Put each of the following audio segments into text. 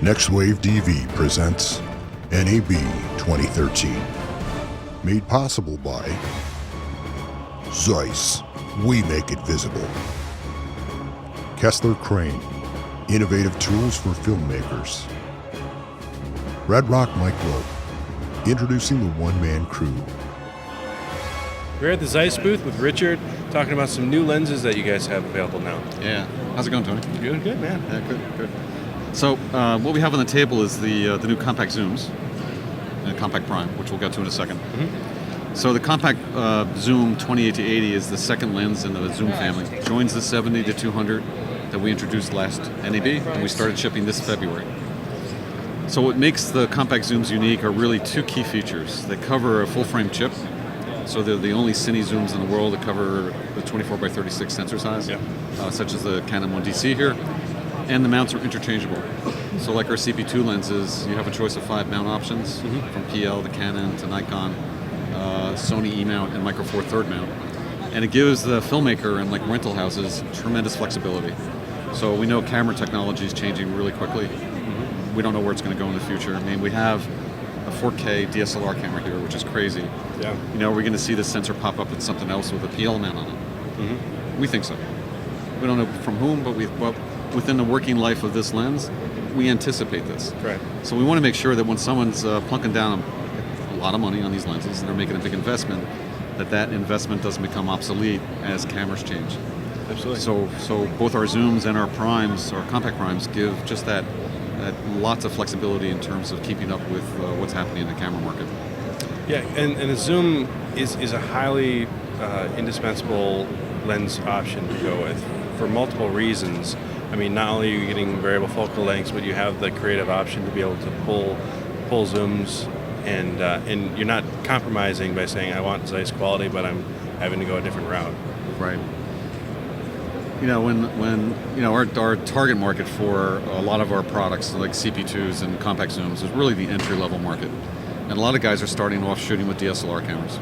NextWaveDV presents NAB 2013. Made possible by Zeiss. We make it visible. Kessler Crane. Innovative tools for filmmakers. Red Rock Micro. Introducing the one-man crew. We're at the Zeiss booth with Richard, talking about some new lenses that you guys have available now. Yeah. How's it going, Tony? Doing good, man. Yeah, good. So what we have on the table is the new compact zooms, and compact prime, which we'll get to in a second. Mm-hmm. So the compact zoom 28-80 is the second lens in the zoom family. Joins the 70-200 that we introduced last NAB, and we started shipping this February. So what makes the compact zooms unique are really two key features. They cover a full-frame chip, so they're the only Cine zooms in the world that cover the 24x36 sensor size, such as the Canon 1DC here. And the mounts are interchangeable. So like our CP.2 lenses, you have a choice of 5 mount options, from PL to Canon to Nikon, Sony E-mount, and Micro Four Third mount. And it gives the filmmaker and like rental houses tremendous flexibility. So we know camera technology is changing really quickly. We don't know where it's going to go in the future. I mean, we have a 4K DSLR camera here, which is crazy. Yeah. You know, we're going to see the sensor pop up with something else with a PL mount on it. We think so. We don't know from whom, but within the working life of this lens, we anticipate this. Right. So we want to make sure that when someone's plunking down a lot of money on these lenses and they're making a big investment, that investment doesn't become obsolete as cameras change. Absolutely. So both our zooms and our primes, our compact primes, give just that lots of flexibility in terms of keeping up with what's happening in the camera market. Yeah, and a zoom is a highly indispensable lens option to go with for multiple reasons. I mean, not only are you getting variable focal lengths, but you have the creative option to be able to pull zooms, and you're not compromising by saying I want Zeiss quality, but I'm having to go a different route. Right. You know, when you know our target market for a lot of our products, like CP.2s and compact zooms, is really the entry-level market. And a lot of guys are starting off shooting with DSLR cameras.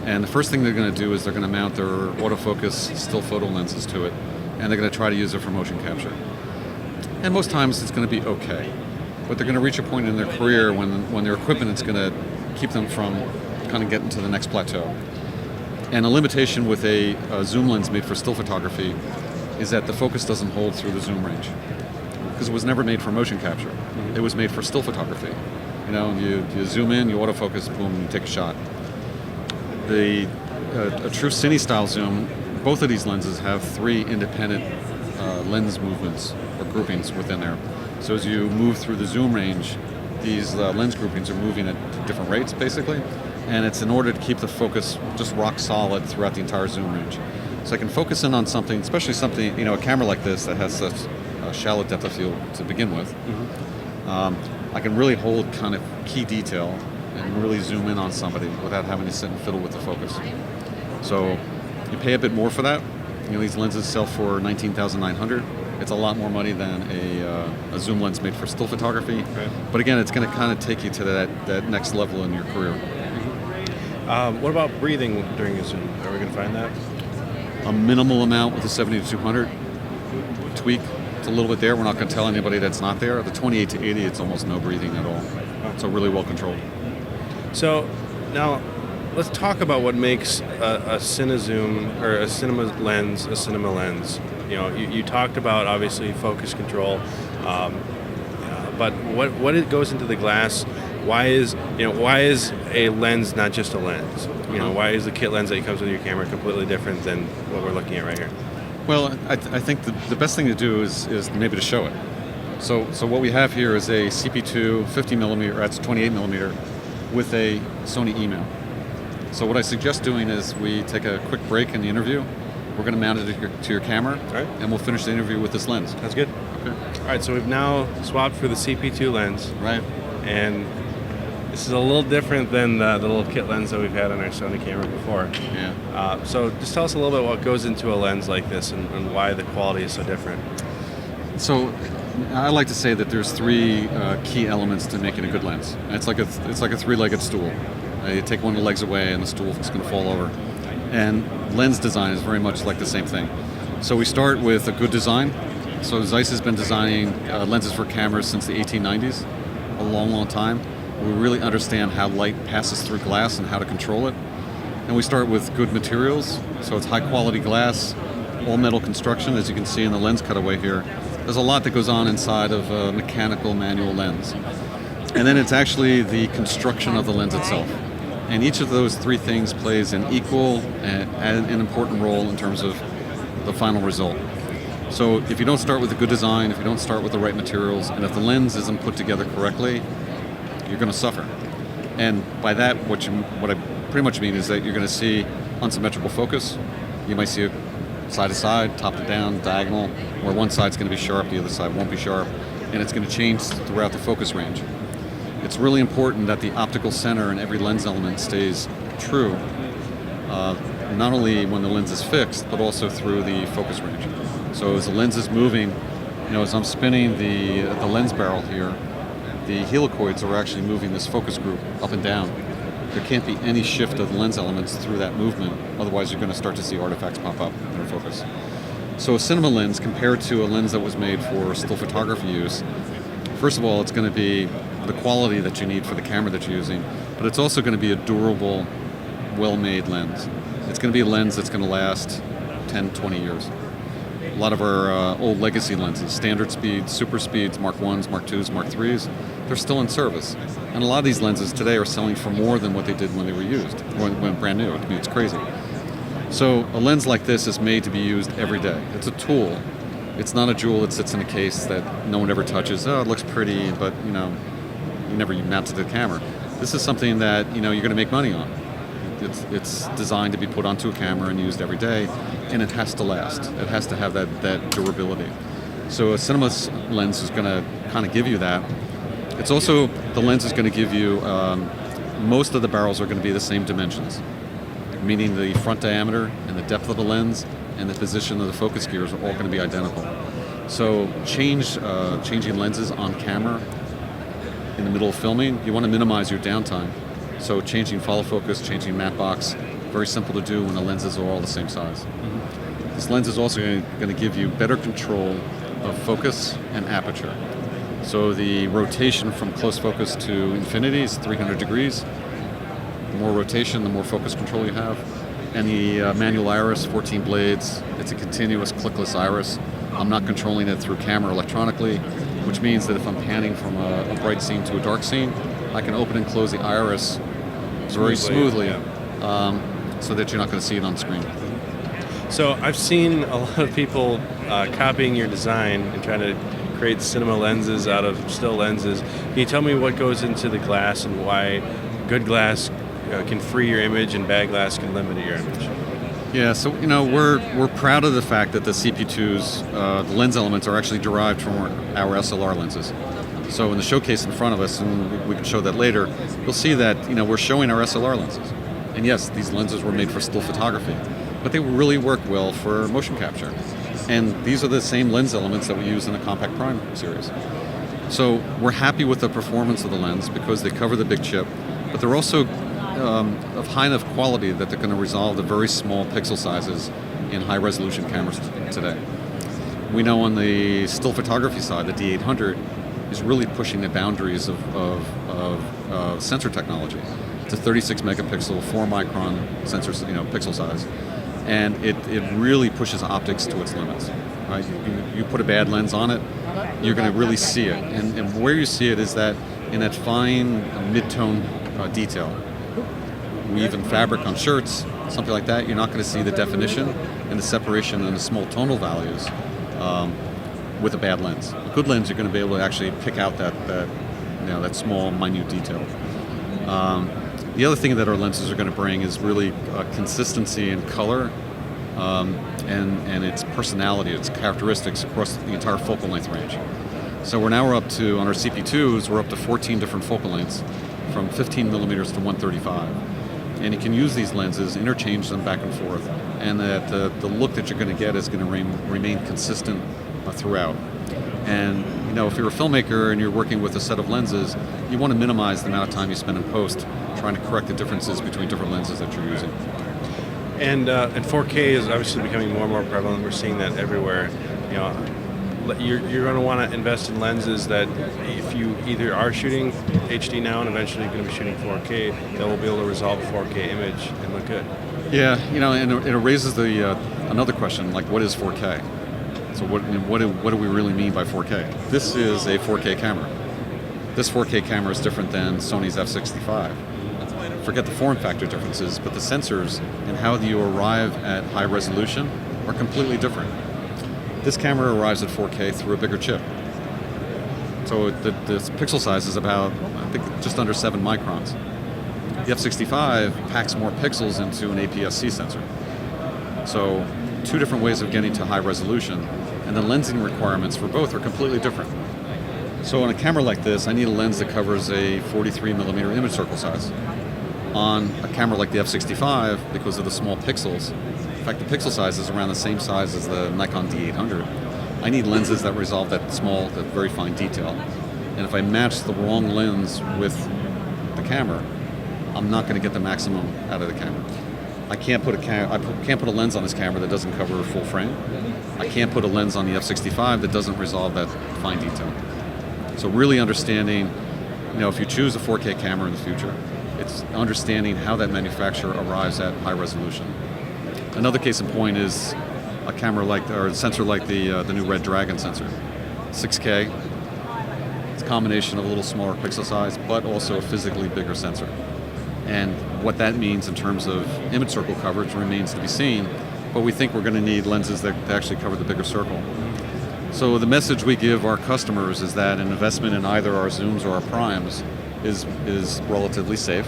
And the first thing they're going to do is they're going to mount their autofocus still photo lenses to it, and they're going to try to use it for motion capture. And most times it's going to be okay. But they're going to reach a point in their career when their equipment is going to keep them from kind of getting to the next plateau. And a limitation with a zoom lens made for still photography is that the focus doesn't hold through the zoom range, because it was never made for motion capture. It was made for still photography. You know, you zoom in, you autofocus, boom, you take a shot. A true Cine style zoom, both of these lenses have 3 independent lens movements or groupings within there. So as you move through the zoom range, these lens groupings are moving at different rates, basically, and it's in order to keep the focus just rock solid throughout the entire zoom range. So I can focus in on something, especially something, you know, a camera like this that has such a shallow depth of field to begin with. I can really hold kind of key detail and really zoom in on somebody without having to sit and fiddle with the focus. So you pay a bit more for that. You know, these lenses sell for $19,900. It's a lot more money than a zoom lens made for still photography. Okay. But again, it's going to kind of take you to that next level in your career. What about breathing during a zoom? Are we going to find that? A minimal amount with the 70-200 tweak. It's a little bit there. We're not going to tell anybody that's not there. The 28-80, it's almost no breathing at all. So really well controlled. So now let's talk about what makes a Cine zoom or a cinema lens a cinema lens. You know, you talked about obviously focus control, but what it goes into the glass? Why is a lens not just a lens? You know, why is the kit lens that comes with your camera completely different than what we're looking at right here? Well, I think the best thing to do is maybe to show it. So what we have here is a CP.2 50mm, that's 28mm, with a Sony E-mount. So what I suggest doing is we take a quick break in the interview. We're going to mount it to your camera, and we'll finish the interview with this lens. That's good. Okay. All right, so we've now swapped for the CP.2 lens. Right. And this is a little different than the little kit lens that we've had on our Sony camera before. Yeah. So just tell us a little bit what goes into a lens like this and why the quality is so different. So I like to say that there's 3 key elements to making a good lens. It's like a 3-legged stool. You take one of the legs away and the stool is going to fall over. And lens design is very much like the same thing. So we start with a good design, So Zeiss has been designing lenses for cameras since the 1890s, a long, long time. We really understand how light passes through glass and how to control it. And we start with good materials, so it's high quality glass, all metal construction, as you can see in the lens cutaway here. There's a lot that goes on inside of a mechanical manual lens. And then it's actually the construction of the lens itself. And each of those three things plays an equal and an important role in terms of the final result. So if you don't start with a good design, if you don't start with the right materials, and if the lens isn't put together correctly, you're going to suffer. And by that, what I pretty much mean is that you're going to see unsymmetrical focus. You might see it side to side, top to down, diagonal, where one side's going to be sharp, the other side won't be sharp, and it's going to change throughout the focus range. It's really important that the optical center in every lens element stays true, not only when the lens is fixed, but also through the focus range. So as the lens is moving, as I'm spinning the lens barrel here, the helicoids are actually moving this focus group up and down. There can't be any shift of the lens elements through that movement, otherwise you're going to start to see artifacts pop up in focus. So a cinema lens compared to a lens that was made for still photography use, first of all, it's going to be the quality that you need for the camera that you're using, but it's also going to be a durable, well-made lens. It's going to be a lens that's going to last 10, 20 years. A lot of our old legacy lenses, standard speeds, super speeds, Mark 1s, Mark 2s, Mark 3s, they're still in service. And a lot of these lenses today are selling for more than what they did when they were used, when brand new. I mean, it's crazy. So a lens like this is made to be used every day. It's a tool. It's not a jewel that sits in a case that no one ever touches. Oh, it looks pretty, but you never mount it to the camera. This is something that you're going to make money on. It's designed to be put onto a camera and used every day, and it has to last. It has to have that durability. So a cinema lens is going to kind of give you that. It's also, the lens is going to give you, most of the barrels are going to be the same dimensions, meaning the front diameter and the depth of the lens and the position of the focus gears are all going to be identical. So changing lenses on camera in the middle of filming, you want to minimize your downtime. So changing follow focus, changing matte box, very simple to do when the lenses are all the same size. Mm-hmm. This lens is also going to give you better control of focus and aperture. So the rotation from close focus to infinity is 300 degrees. The more rotation, the more focus control you have. And the manual iris, 14 blades, it's a continuous clickless iris. I'm not controlling it through camera electronically, which means that if I'm panning from a bright scene to a dark scene, I can open and close the iris very smoothly, so that you're not going to see it on screen. So I've seen a lot of people copying your design and trying to create cinema lenses out of still lenses. Can you tell me what goes into the glass and why good glass can free your image and bad glass can limit your image? Yeah, so we're proud of the fact that the CP.2s, the lens elements are actually derived from our SLR lenses. So in the showcase in front of us, and we can show that later, you'll see that we're showing our SLR lenses. And yes, these lenses were made for still photography, but they really work well for motion capture. And these are the same lens elements that we use in the Compact Prime series. So we're happy with the performance of the lens because they cover the big chip, but they're also of high enough quality that they're going to resolve the very small pixel sizes in high resolution cameras today. We know on the still photography side, the D800 is really pushing the boundaries of sensor technology. It's a 36 megapixel, 4 micron sensor, pixel size, and it really pushes optics to its limits. Right? You put a bad lens on it, you're going to really see it, and where you see it is that in that fine mid-tone detail. We even fabric on shirts, something like that. You're not going to see the definition and the separation and the small tonal values with a bad lens. A good lens, you're going to be able to actually pick out that small, minute detail. The other thing that our lenses are going to bring is really consistency in color and its personality, its characteristics across the entire focal length range. So we're up to, on our CP.2s, we're up to 14 different focal lengths, from 15 millimeters to 135. And you can use these lenses, interchange them back and forth, and that the look that you're going to get is going to remain consistent throughout. And if you're a filmmaker and you're working with a set of lenses, you want to minimize the amount of time you spend in post trying to correct the differences between different lenses that you're using. And 4K is obviously becoming more and more prevalent. We're seeing that everywhere. you're going to want to invest in lenses that, if you either are shooting HD now and eventually you're going to be shooting 4K, that will be able to resolve a 4K image and look good. Yeah, and it raises the another question, like what is 4K? So what do we really mean by 4K? This is a 4K camera. This 4K camera is different than Sony's f/65. Forget the form factor differences, but the sensors and how you arrive at high resolution are completely different. This camera arrives at 4K through a bigger chip. So the pixel size is about, I think, just under 7 microns. The f/65 packs more pixels into an APS-C sensor. So 2 different ways of getting to high resolution, and the lensing requirements for both are completely different. So on a camera like this, I need a lens that covers a 43 millimeter image circle size. On a camera like the f/65, because of the small pixels, in fact the pixel size is around the same size as the Nikon D800, I need lenses that resolve that very fine detail. And if I match the wrong lens with the camera, I'm not going to get the maximum out of the camera. I can't put a lens on this camera that doesn't cover full frame. I can't put a lens on the f/65 that doesn't resolve that fine detail. So really understanding, if you choose a 4K camera in the future, it's understanding how that manufacturer arrives at high resolution. Another case in point is a sensor like the new Red Dragon sensor, 6K. It's a combination of a little smaller pixel size, but also a physically bigger sensor. And what that means in terms of image circle coverage remains to be seen, but we think we're going to need lenses that actually cover the bigger circle. So the message we give our customers is that an investment in either our zooms or our primes is relatively safe,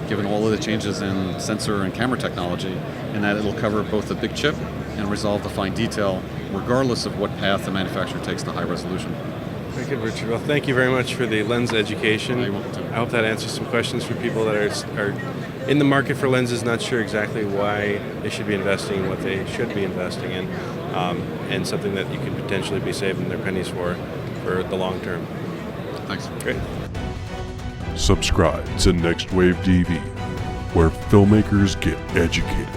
given all of the changes in sensor and camera technology, and that it'll cover both the big chip and resolve the fine detail, regardless of what path the manufacturer takes to high resolution. Very good, Richard. Well, thank you very much for the lens education. I hope that answers some questions for people that are in the market for lenses, not sure exactly why they should be investing in what they should be investing in, and something that you could potentially be saving their pennies for the long term. Thanks. Great. Subscribe to NextWaveDV, where filmmakers get educated.